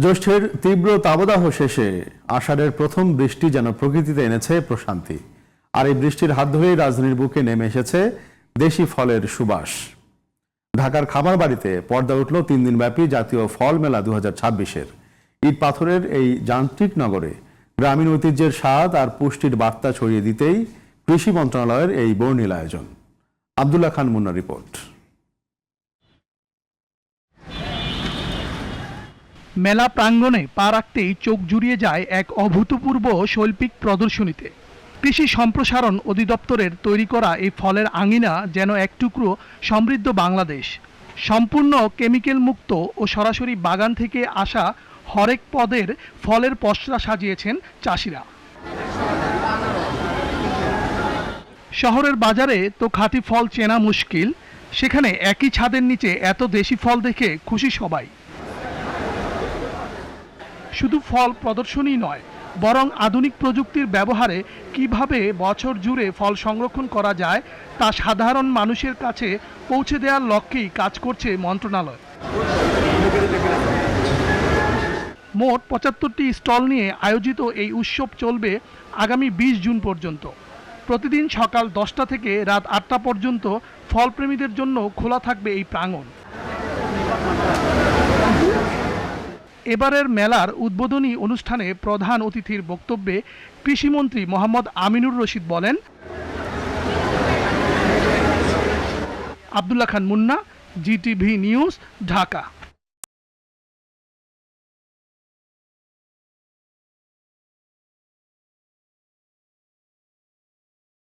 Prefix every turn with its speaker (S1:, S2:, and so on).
S1: জ্যৈষ্ঠের তীব্র তাবদাহ শেষে আষাঢ়ের প্রথম বৃষ্টি যেন প্রকৃতিতে এনেছে প্রশান্তি। আর এই বৃষ্টির হাত ধরেই রাজধানীর বুকে নেমে এসেছে দেশি ফলের সুবাস। ঢাকার খামার বাড়িতে পর্দা উঠল 3 দিনব্যাপী জাতীয় ফল মেলা 2026-এর। ইট পাথরের এই যান্ত্রিক নগরে গ্রামীণ ঐতিহ্যের স্বাদ আর পুষ্টির বার্তা ছড়িয়ে দিতেই কৃষি মন্ত্রণালয়ের এই বর্ণিল আয়োজন। আব্দুল্লাহ খান মুন্নার রিপোর্ট।
S2: মেলা প্রাঙ্গণে পা রাখতেই চোখ জুড়িয়ে যায় এক অভূতপূর্ব শৈল্পিক প্রদর্শনীতে। কৃষি সম্প্রসারণ অধিদপ্তরের তৈরি করা এই ফলের আঙিনা যেন এক টুকরো সমৃদ্ধ বাংলাদেশ। সম্পূর্ণ কেমিক্যাল মুক্ত ও সরাসরি বাগান থেকে আসা হরেক পদের ফলের পসরা সাজিয়েছেন চাষিরা। শহরের বাজারে তো খাঁটি ফল চেনা মুশকিল, সেখানে একই ছাদের নিচে এত দেশি ফল দেখে খুশি সবাই। শুধু ফল প্রদর্শনী নয়, বরং আধুনিক প্রযুক্তির ব্যবহারে কিভাবে বছর জুড়ে ফল সংরক্ষণ করা যায় তা সাধারণ মানুষের কাছে পৌঁছে দেওয়ার লক্ষ্যেই কাজ করছে মন্ত্রণালয়। মোট 75টি স্টল নিয়ে আয়োজিত এই উৎসব চলবে আগামী 20 জুন পর্যন্ত। প্রতিদিন সকাল 10টা থেকে রাত 8টা পর্যন্ত ফলপ্রেমীদের জন্য খোলা থাকবে এই প্রাঙ্গণ। এবারের মেলার উদ্বোধনী অনুষ্ঠানে প্রধান অতিথির বক্তব্যে কৃষিমন্ত্রী মোহাম্মদ আমিনুর রশিদ বলেন, আব্দুল্লাহ খান মুন্না, জিটিভি নিউজ, ঢাকা।